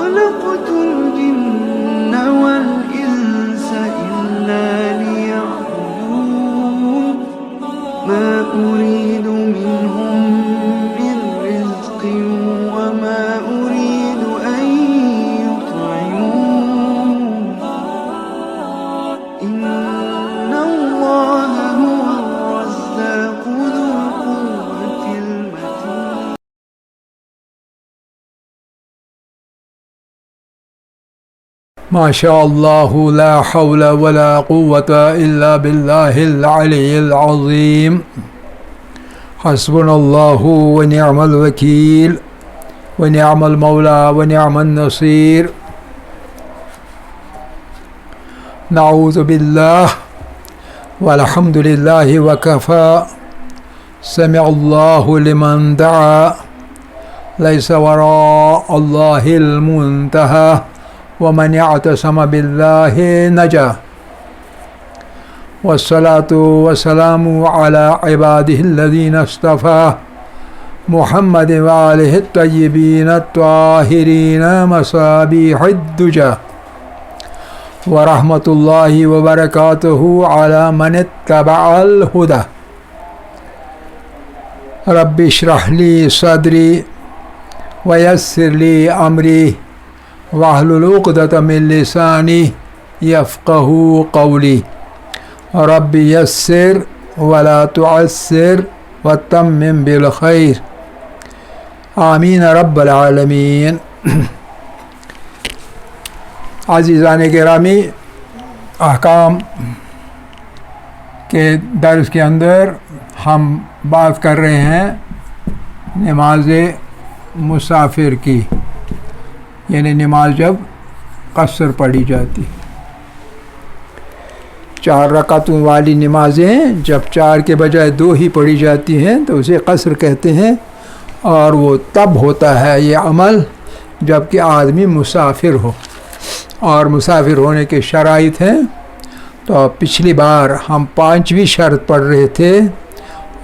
خلقت الجن والإنس إلا ليعبدون ما أريد منهم من رزق وما أريد أن يطعمون إن الله هو الرزاق ذو القوة المتين. ما شاء الله لا حول ولا قوة إلا بالله العلي العظيم. حسبنا الله ونعم الوكيل ونعم المولى ونعم النصير. نعوذ بالله والحمد لله وكفى. سمع الله لمن دعا ليس وراء الله المنتهى ومن اعتصم بالله نجا. والصلاة والسلام على عباده الذين اصطفى محمد وآله الطيبين الطاهرين مصابيح الدجى. ورحمة الله وبركاته على من اتبع الهدى. رب اشرح لي صدري ويسر لي أمري واحلل عقدة من لساني يفقه قولي. رب يسر ولا تعسر وتمم بالخير. آمین رب العالمین. عزیزان گرامی، احکام کے درس کے اندر ہم بات کر رہے ہیں نماز مسافر کی، یعنی نماز جب قصر پڑھی جاتی. 4 رکعتوں والی نمازیں جب 4 کے بجائے 2 ہی پڑھی جاتی ہیں تو اسے قصر کہتے ہیں، اور وہ تب ہوتا ہے یہ عمل جب کہ آدمی مسافر ہو. اور مسافر ہونے کے شرائط ہیں. تو پچھلی بار ہم 5ویں شرط پڑھ رہے تھے،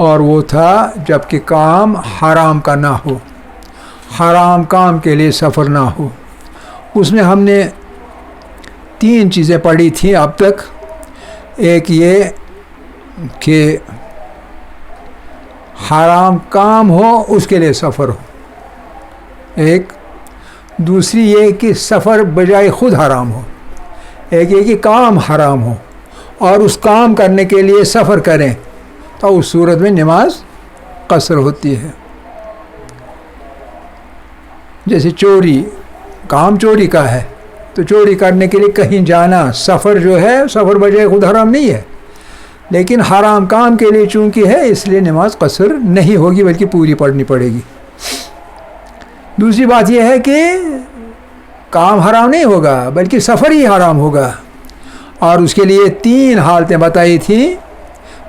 اور وہ تھا جب کہ کام حرام کا نہ ہو، حرام کام کے لیے سفر نہ ہو. اس میں ہم نے 3 چیزیں پڑھی تھیں اب تک. ایک یہ کہ حرام کام ہو اس کے لیے سفر ہو، ایک. دوسری یہ کہ سفر بجائے خود حرام ہو. ایک یہ کہ کام حرام ہو اور اس کام کرنے کے لیے سفر کریں، تو اس صورت میں نماز قصر ہوتی ہے. جیسے چوری، کام چوری کا ہے تو چوری کرنے کے لیے کہیں جانا، سفر جو ہے سفر بجائے خود حرام نہیں ہے، لیکن حرام کام کے لیے چونکہ ہے اس لیے نماز قصر نہیں ہوگی بلکہ پوری پڑھنی پڑے گی. دوسری بات یہ ہے کہ کام حرام نہیں ہوگا بلکہ سفر ہی حرام ہوگا، اور اس کے لیے 3 حالتیں بتائی تھیں.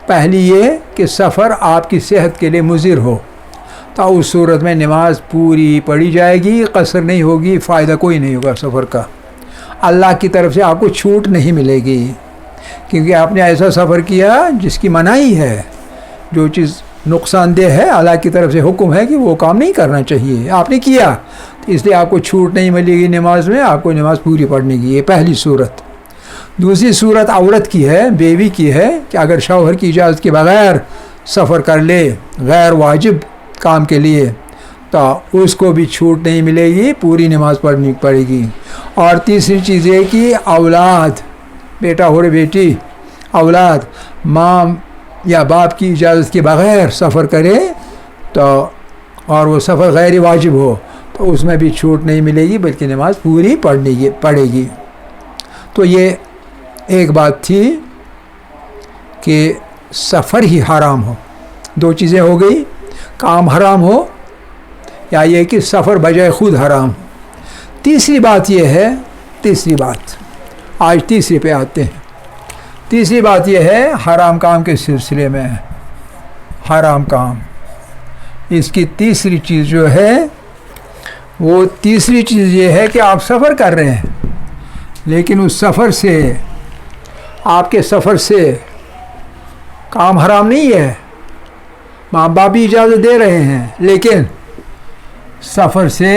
پہلی یہ کہ سفر آپ کی صحت کے لیے مضر ہو، تو اس صورت میں نماز پوری پڑھی جائے گی، قصر نہیں ہوگی، فائدہ کوئی نہیں ہوگا سفر کا. اللہ کی طرف سے آپ کو چھوٹ نہیں ملے گی، کیونکہ آپ نے ایسا سفر کیا جس کی منائی ہے. جو چیز نقصان دہ ہے اللہ کی طرف سے حکم ہے کہ وہ کام نہیں کرنا چاہیے، آپ نے کیا، تو اس لیے آپ کو چھوٹ نہیں ملے گی نماز میں، آپ کو نماز پوری پڑھنے کی. یہ پہلی صورت. دوسری صورت عورت کی ہے، بیوی کی ہے، کہ اگر شوہر کی اجازت کے بغیر سفر کر لے غیر واجب کام کے لیے تو اس کو بھی چھوٹ نہیں ملے گی، پوری نماز پڑھنی پڑے گی. اور تیسری چیز یہ کہ اولاد، بیٹا ہو رہے بیٹی، اولاد ماں یا باپ کی اجازت کے بغیر سفر کرے تو، اور وہ سفر غیر واجب ہو، تو اس میں بھی چھوٹ نہیں ملے گی بلکہ نماز پوری پڑے گی. تو یہ ایک بات تھی کہ سفر ہی حرام ہو. 2 چیزیں ہو گئی، کام حرام ہو یا یہ کہ سفر بجائے خود حرام ہو. تیسری بات یہ ہے، تیسری بات آج تیسری پہ آتے ہیں. تیسری بات یہ ہے حرام کام کے سلسلے میں، حرام کام، اس کی تیسری چیز جو ہے وہ تیسری چیز یہ ہے کہ آپ سفر کر رہے ہیں، لیکن اس سفر سے، آپ کے سفر سے کام حرام نہیں ہے، ماں باپ بھی اجازت دے رہے ہیں، لیکن سفر سے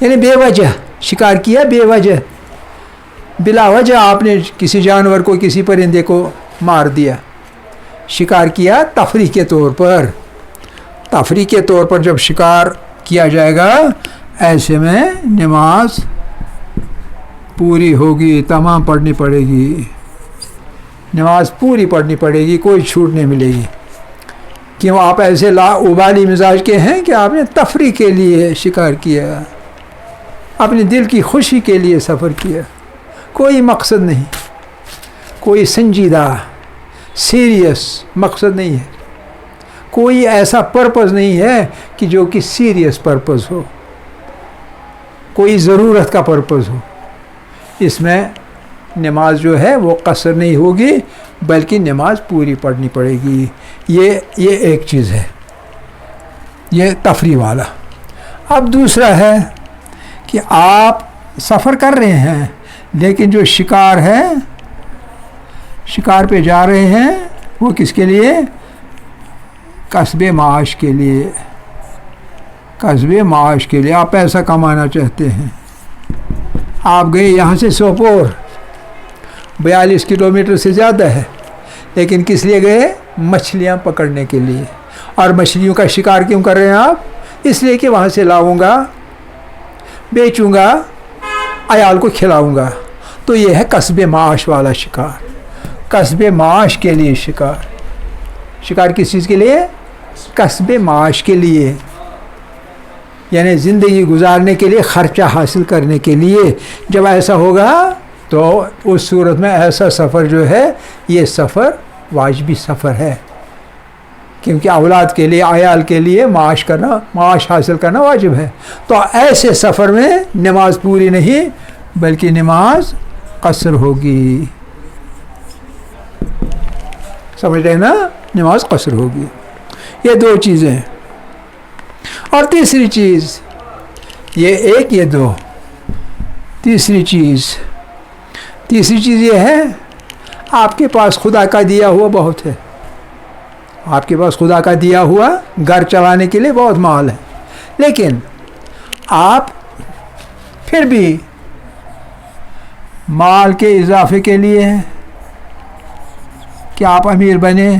یعنی بے وجہ شکار کیا، بے وجہ بلا وجہ آپ نے کسی جانور کو کسی پرندے کو مار دیا، شکار کیا تفریح کے طور پر. تفریح کے طور پر جب شکار کیا جائے گا ایسے میں نماز پوری ہوگی، تمام پڑھنی پڑے گی، نماز پوری پڑھنی پڑے گی، کوئی چھوٹ نہیں ملے گی. کیوں آپ ایسے لا ابالی مزاج کے ہیں کہ آپ نے تفریح کے لیے شکار کیا، اپنے دل کی خوشی کے لیے سفر کیا، کوئی مقصد نہیں، کوئی سنجیدہ سیریس مقصد نہیں ہے، کوئی ایسا پرپز نہیں ہے کہ جو کہ سیریس پرپز ہو، کوئی ضرورت کا پرپز ہو. اس میں نماز جو ہے وہ قصر نہیں ہوگی بلکہ نماز پوری پڑھنی پڑے گی. یہ ایک چیز ہے، یہ تفریح والا. اب دوسرا ہے کہ آپ سفر کر رہے ہیں لیکن جو شکار ہے، شکار پہ جا رہے ہیں وہ کس کے لیے؟ کسب معاش کے لیے، کسب معاش کے لیے. آپ پیسہ کمانا چاہتے ہیں، آپ گئے یہاں سے سوپور 42 کلومیٹر سے زیادہ ہے، لیکن کس لیے گئے؟ مچھلیاں پکڑنے کے لیے. اور مچھلیوں کا شکار کیوں کر رہے ہیں آپ؟ اس لیے کہ وہاں سے لاؤں گا، بیچوں گا، عیال کو کھلاؤں گا. تو یہ ہے کسب معاش والا شکار، کسب معاش کے لیے شکار. شکار کس چیز کے لیے؟ کسب معاش کے لیے، یعنی زندگی گزارنے کے لیے، خرچہ حاصل کرنے کے لیے. جب ایسا ہوگا تو اس صورت میں ایسا سفر جو ہے یہ سفر واجبی سفر ہے، کیونکہ اولاد کے لیے، عیال کے لیے معاش حاصل کرنا واجب ہے. تو ایسے سفر میں نماز پوری نہیں بلکہ نماز قصر ہوگی. سمجھ رہے نا؟ نماز قصر ہوگی. یہ دو چیزیں. اور تیسری چیز، یہ ایک یہ دو، تیسری چیز یہ ہے آپ کے پاس خدا کا دیا ہوا بہت ہے، آپ کے پاس خدا کا دیا ہوا گھر چلانے کے لیے بہت مال ہے، لیکن آپ پھر بھی مال کے اضافے کے لیے ہیں کہ آپ امیر بنے،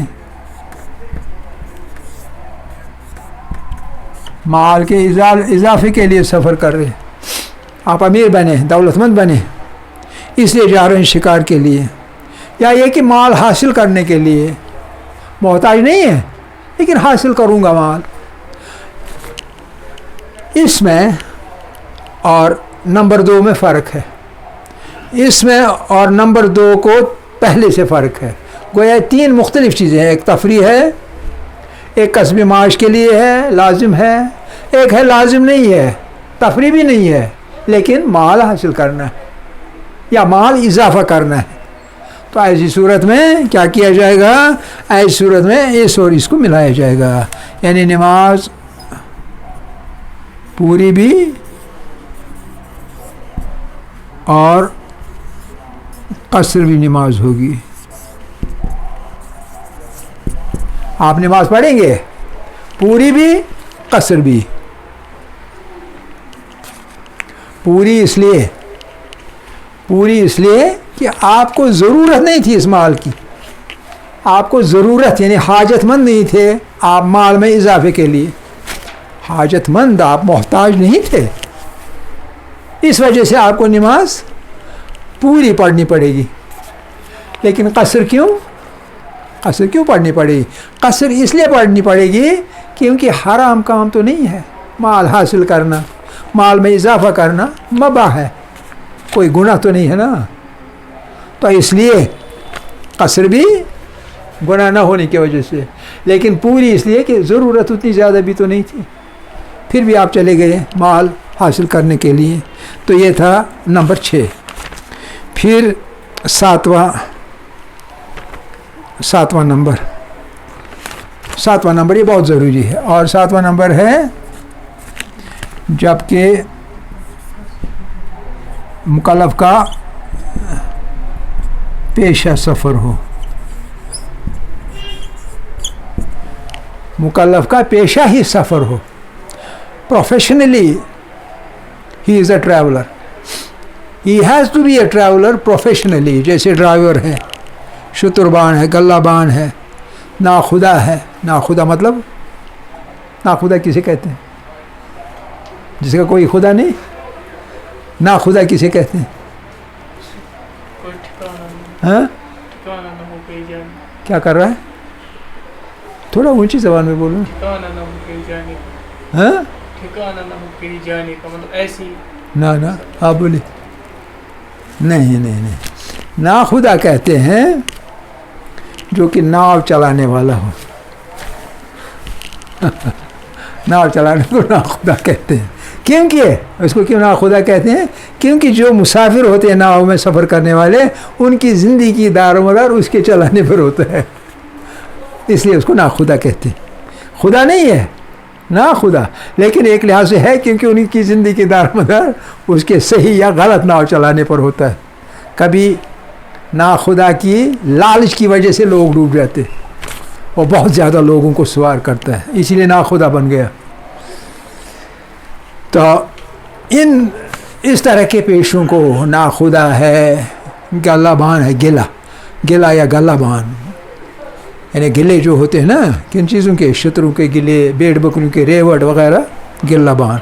مال کے اضافے کے لیے سفر کر رہے ہیں، آپ امیر بنے، دولت مند بنے، اس لیے جا رہے ہیں شکار کے لیے. یا یہ کہ مال حاصل کرنے کے لیے، محتاج نہیں ہے لیکن حاصل کروں گا مال. اس میں اور نمبر 2 میں فرق ہے. اس میں اور نمبر 2 کو پہلے سے فرق ہے. گویا 3 مختلف چیزیں ہیں. ایک تفریح ہے، ایک کسب معاش کے لیے ہے، لازم ہے، ایک ہے لازم نہیں ہے، تفریح بھی نہیں ہے لیکن مال حاصل کرنا ہے یا مال اضافہ کرنا ہے. تو ایسی صورت میں کیا کیا جائے گا؟ ایسی صورت میں اس اور اس کو ملایا جائے گا، یعنی نماز پوری بھی اور قصر بھی نماز ہوگی. آپ نماز پڑھیں گے پوری بھی قصر بھی. پوری اس لیے کہ آپ کو ضرورت نہیں تھی اس مال کی، آپ کو ضرورت یعنی حاجت مند نہیں تھے آپ مال میں اضافے کے لیے، حاجت مند آپ محتاج نہیں تھے، اس وجہ سے آپ کو نماز پوری پڑھنی پڑے گی. لیکن قصر کیوں پڑھنی پڑے گی؟ قصر اس لیے پڑھنی پڑے گی کیونکہ حرام کام تو نہیں ہے، مال حاصل کرنا، مال میں اضافہ کرنا مباح ہے، کوئی گناہ تو نہیں ہے نا. تو اس لیے قصر بھی گناہ نہ ہونے کی وجہ سے، لیکن پوری اس لیے کہ ضرورت اتنی زیادہ بھی تو نہیں تھی، پھر بھی آپ چلے گئے مال حاصل کرنے کے لیے. تو یہ تھا نمبر 6. پھر ساتواں نمبر یہ بہت ضروری ہے. اور 7واں نمبر ہے جب کہ مکلف کا پیشہ سفر ہو، مکلف کا پیشہ ہی سفر ہو، professionally he is a traveler. He has to be a traveler professionally. جیسے ڈرائیور ہے, شتربان ہے, گلابان ہے, ناخدا ہے. ناخدا مطلب, ناخدا کسے کہتے ہیں؟ جس کا کوئی خدا نہیں. ناخدا کسے کہتے ہیں؟ ہاں کیا کر رہا ہے؟ تھوڑا اونچی زبان میں بولو. ہاں نہ آپ بولی. نہیں. ناخدا کہتے ہیں جو کہ ناؤ چلانے والا ہو. ناؤ چلانے کو ناخدا کہتے ہیں. کیونکہ اس کو کیوں ناخدا کہتے ہیں؟ کیونکہ جو مسافر ہوتے ہیں ناؤ میں سفر کرنے والے, ان کی زندگی کی دار و مدار اس کے چلانے پر ہوتا ہے, اس لیے اس کو ناخدا کہتے ہیں. خدا نہیں ہے, ناخدا, لیکن ایک لحاظ سے ہے کیونکہ ان کی زندگی کی دار و مدار اس کے صحیح یا غلط ناؤ چلانے پر ہوتا ہے. کبھی ناخدا کی لالچ کی وجہ سے لوگ ڈوب جاتے, وہ بہت زیادہ لوگوں کو سوار کرتا ہے, اسی لیے ناخدا بن گیا. تو اس طرح کے پیشوں کو ناخدا ہے, گلابان ہے. گلا یا گلابان یعنی گلے جو ہوتے ہیں نا, کن چیزوں کے؟ شتروں کے گلے, بیڑ بکریوں کے ریوڑ وغیرہ, گلابان.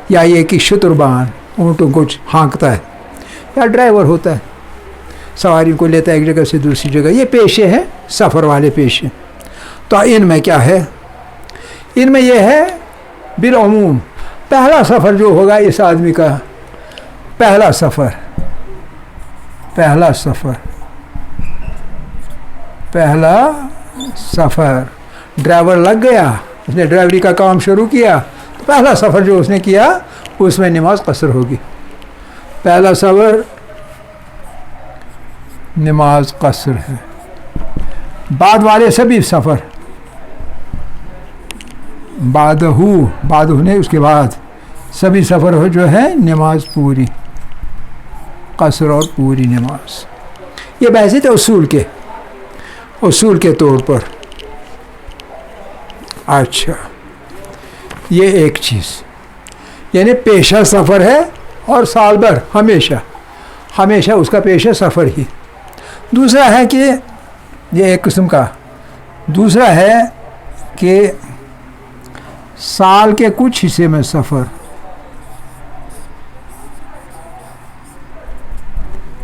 یا یہ کہ شتربان اونٹوں کو ہانکتا ہے, یا ڈرائیور ہوتا ہے, سواریوں کو لیتا ہے ایک جگہ سے دوسری جگہ. یہ پیشے ہیں سفر والے پیشے. تو ان میں کیا ہے؟ ان میں یہ ہے بالعموم پہلا سفر جو ہوگا اس آدمی کا, پہلا سفر ڈرائیور لگ گیا, اس نے ڈرائیوری کا کام شروع کیا, تو پہلا سفر جو اس نے کیا اس میں نماز قصر ہوگی. پہلا سفر نماز قصر ہے. بعد والے سبھی سفر, بعد نے اس کے بعد سبھی سفر ہو جو ہے نماز پوری, قصر اور پوری نماز. یہ بحث ہے اصول کے طور پر. اچھا, یہ ایک چیز یعنی پیشہ سفر ہے, اور سال بھر ہمیشہ اس کا پیشہ سفر ہی. دوسرا ہے کہ یہ ایک قسم کا, دوسرا ہے کہ سال کے کچھ حصے میں سفر,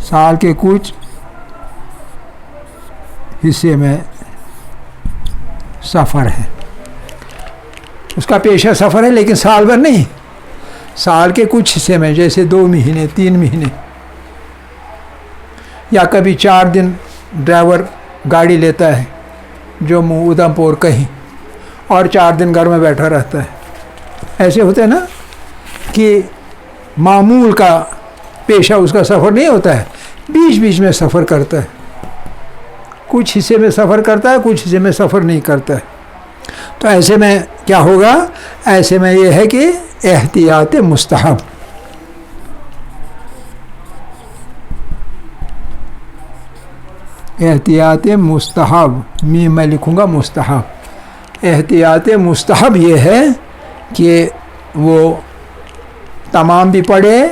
سال کے کچھ حصے میں سفر ہے. اس کا پیشہ سفر ہے لیکن سال بھر نہیں, سال کے کچھ حصے میں, جیسے 2 مہینے 3 مہینے, یا کبھی 4 دن ڈرائیور گاڑی لیتا ہے جموں ادھم پور کہیں, اور 4 دن گھر میں بیٹھا رہتا ہے. ایسے ہوتے ہیں نا کہ معمول کا پیشہ اس کا سفر نہیں ہوتا ہے, بیچ میں سفر کرتا ہے, کچھ حصے میں سفر کرتا ہے, کچھ حصے میں سفر نہیں کرتا ہے. تو ایسے میں کیا ہوگا؟ ایسے میں یہ ہے کہ احتیاط مستحب, میں لکھوں گا مستحب. احتیاط مستحب یہ ہے کہ وہ تمام بھی پڑھے,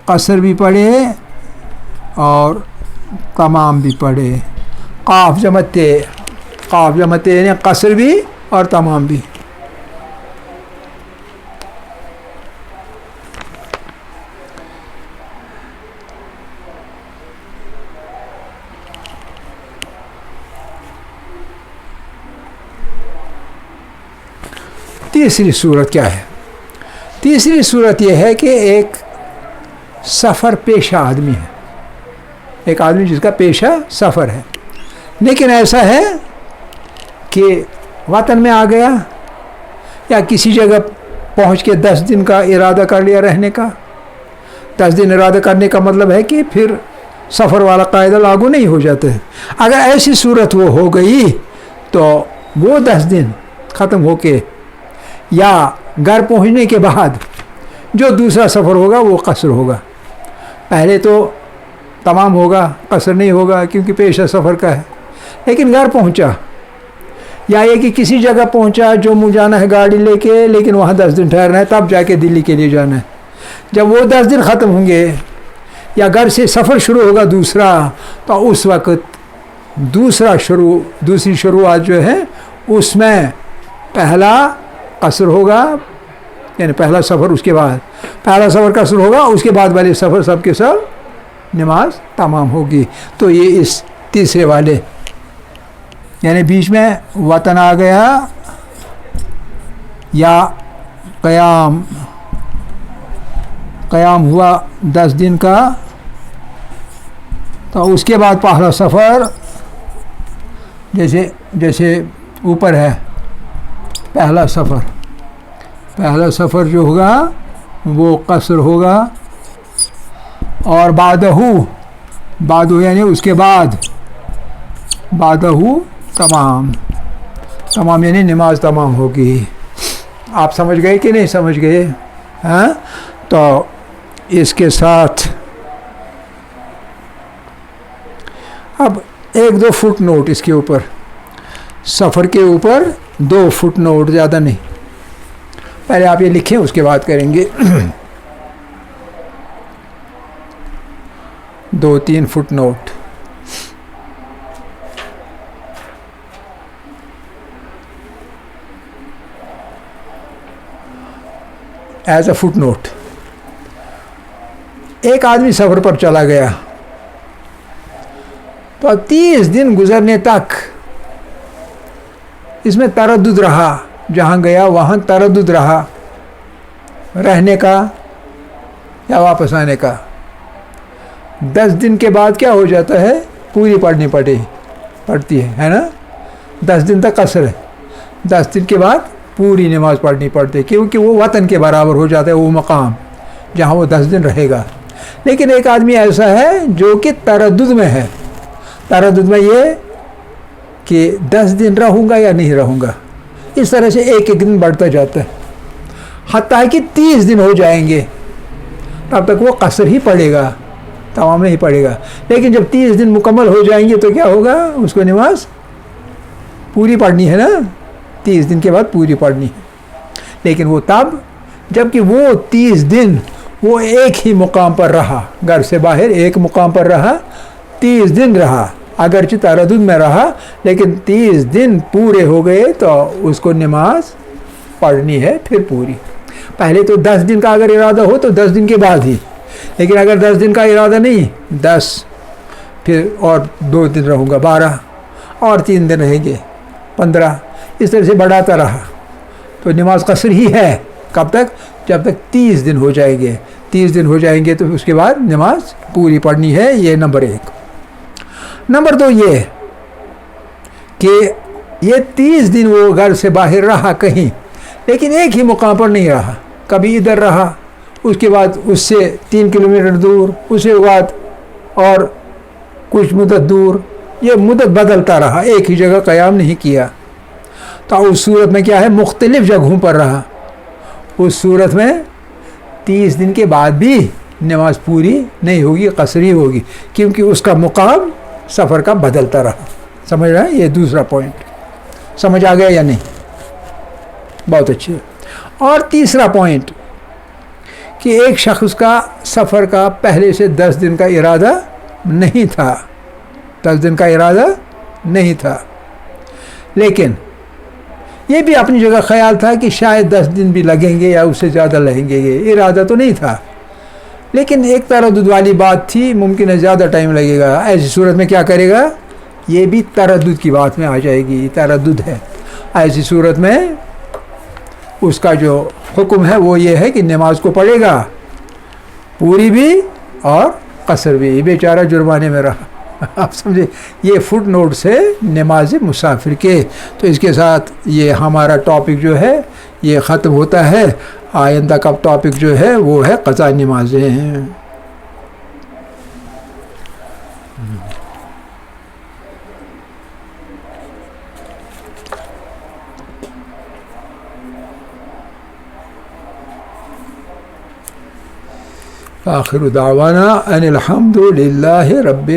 قصر بھی پڑھے, اور تمام بھی پڑھے. قاف جمع تے یعنی قصر بھی اور تمام بھی. تیسری صورت کیا ہے؟ تیسری صورت یہ ہے کہ ایک سفر پیشہ آدمی ہے, ایک آدمی جس کا پیشہ سفر ہے, لیکن ایسا ہے کہ وطن میں آ گیا, یا کسی جگہ پہنچ کے 10 دن کا ارادہ کر لیا رہنے کا. 10 دن ارادہ کرنے کا مطلب ہے کہ پھر سفر والا قاعدہ لاگو نہیں ہو جاتا ہے. اگر ایسی صورت وہ ہو گئی تو وہ 10 دن ختم ہو کے یا گھر پہنچنے کے بعد جو دوسرا سفر ہوگا وہ قصر ہوگا. پہلے تو تمام ہوگا, قصر نہیں ہوگا کیونکہ پیشہ سفر کا ہے. لیکن گھر پہنچا, یا یہ کہ کسی جگہ پہنچا جموں جانا ہے گاڑی لے کے، لیکن وہاں 10 دن ٹھہرنا ہے، تب جا کے دلی کے لیے جانا ہے. جب وہ 10 دن ختم ہوں گے یا گھر سے سفر شروع ہوگا دوسرا، تو اس وقت دوسری شروعات جو ہے اس میں پہلا قصر ہوگا، یعنی پہلا سفر، اس کے بعد پہلا سفر قصر ہوگا، اس کے بعد والے سفر سب کے سب نماز تمام ہوگی. تو یہ اس تیسرے والے، یعنی بیچ میں وطن آ گیا یا قیام ہوا 10 دن کا، تو اس کے بعد پہلا سفر جیسے اوپر ہے، پہلا سفر جو ہوگا وہ قصر ہوگا. اور بعدہ یعنی اس کے بعد تمام یعنی نماز تمام ہوگی. آپ سمجھ گئے کہ نہیں سمجھ گئے؟ ہاں. تو اس کے ساتھ اب 1-2 فٹ نوٹ اس کے اوپر، سفر کے اوپر 2 فٹ نوٹ، زیادہ نہیں. پہلے آپ یہ لکھیں، اس کے بعد کریں گے. 2-3 footnote. As a footnote. ایک آدمی سفر پر چلا گیا، تو 30 دن گزرنے تک اس میں تردد رہا، جہاں گیا وہاں تردد رہا، رہنے کا یا واپس آنے کا. 10 دن کے بعد کیا ہو جاتا ہے؟ پوری پڑھنی پڑتی ہے نا. 10 دن تک قصر ہے، 10 دن کے بعد پوری نماز پڑھنی پڑتی ہے، کیونکہ وہ وطن کے برابر ہو جاتا ہے وہ مقام جہاں وہ 10 دن رہے گا. لیکن ایک آدمی ایسا ہے جو کہ تردد میں ہے. تردد میں یہ کہ 10 دن رہوں گا یا نہیں رہوں گا، اس طرح سے ایک دن بڑھتا جاتا ہے، حتیٰ کہ 30 دن ہو جائیں گے، تب تک وہ قصر ہی پڑے گا، تمام نہیں پڑے گا. لیکن جب 30 دن مکمل ہو جائیں گے تو کیا ہوگا؟ اس کو نماز پوری پڑھنی ہے نا، 30 دن کے بعد پوری پڑھنی ہے. لیکن وہ تب جب کہ وہ 30 دن وہ ایک ہی مقام پر رہا، گھر سے باہر ایک مقام پر رہا، 30 دن رہا، اگرچہ تردد میں رہا، لیکن 30 دن پورے ہو گئے تو اس کو نماز پڑھنی ہے پھر پوری. پہلے تو 10 دن کا اگر ارادہ ہو تو 10 دن کے بعد ہی، لیکن اگر 10 دن کا ارادہ نہیں، 10 پھر اور 2 دن رہوں گا 12 اور 3 دن رہیں گے 15، اس طرح سے بڑھاتا رہا تو نماز قصر ہی ہے. کب تک؟ جب تک 30 دن ہو جائیں گے. 30 دن ہو جائیں گے تو اس کے بعد نماز پوری پڑھنی ہے. یہ نمبر 1. نمبر 2 یہ کہ یہ 30 دن وہ گھر سے باہر رہا کہیں، لیکن ایک ہی مقام پر نہیں رہا، کبھی ادھر رہا، اس کے بعد اس سے 3 کلومیٹر دور، اس کے بعد اور کچھ مدت دور، یہ مدت بدلتا رہا، ایک ہی جگہ قیام نہیں کیا. تو اس صورت میں کیا ہے؟ مختلف جگہوں پر رہا. اس صورت میں 30 دن کے بعد بھی نماز پوری نہیں ہوگی، قصری ہوگی، کیونکہ اس کا مقام سفر کا بدلتا رہا. سمجھ رہے ہیں؟ یہ دوسرا پوائنٹ سمجھ آ گیا یا نہیں؟ بہت اچھے. اور تیسرا پوائنٹ کہ ایک شخص کا سفر کا پہلے سے 10 دن کا ارادہ نہیں تھا، 10 دن کا ارادہ نہیں تھا، لیکن یہ بھی اپنی جگہ خیال تھا کہ شاید 10 دن بھی لگیں گے یا اس سے زیادہ لگیں گے، یہ ارادہ تو نہیں تھا، لیکن ایک تردد والی بات تھی، ممکن ہے زیادہ ٹائم لگے گا. ایسی صورت میں کیا کرے گا؟ یہ بھی تردد کی بات میں آ جائے گی، تردد ہے. ایسی صورت میں اس کا جو حکم ہے وہ یہ ہے کہ نماز کو پڑھے گا، پوری بھی اور قصر بھی. بیچارہ جرمانے میں رہا. آپ سمجھے؟ یہ فٹ نوٹ سے نماز مسافر کے. تو اس کے ساتھ یہ ہمارا ٹاپک جو ہے یہ ختم ہوتا ہے. آئندہ کا ٹاپک جو ہے وہ ہے قضا نمازیں ہیں. آخر دعوانا ان الحمد للہ رب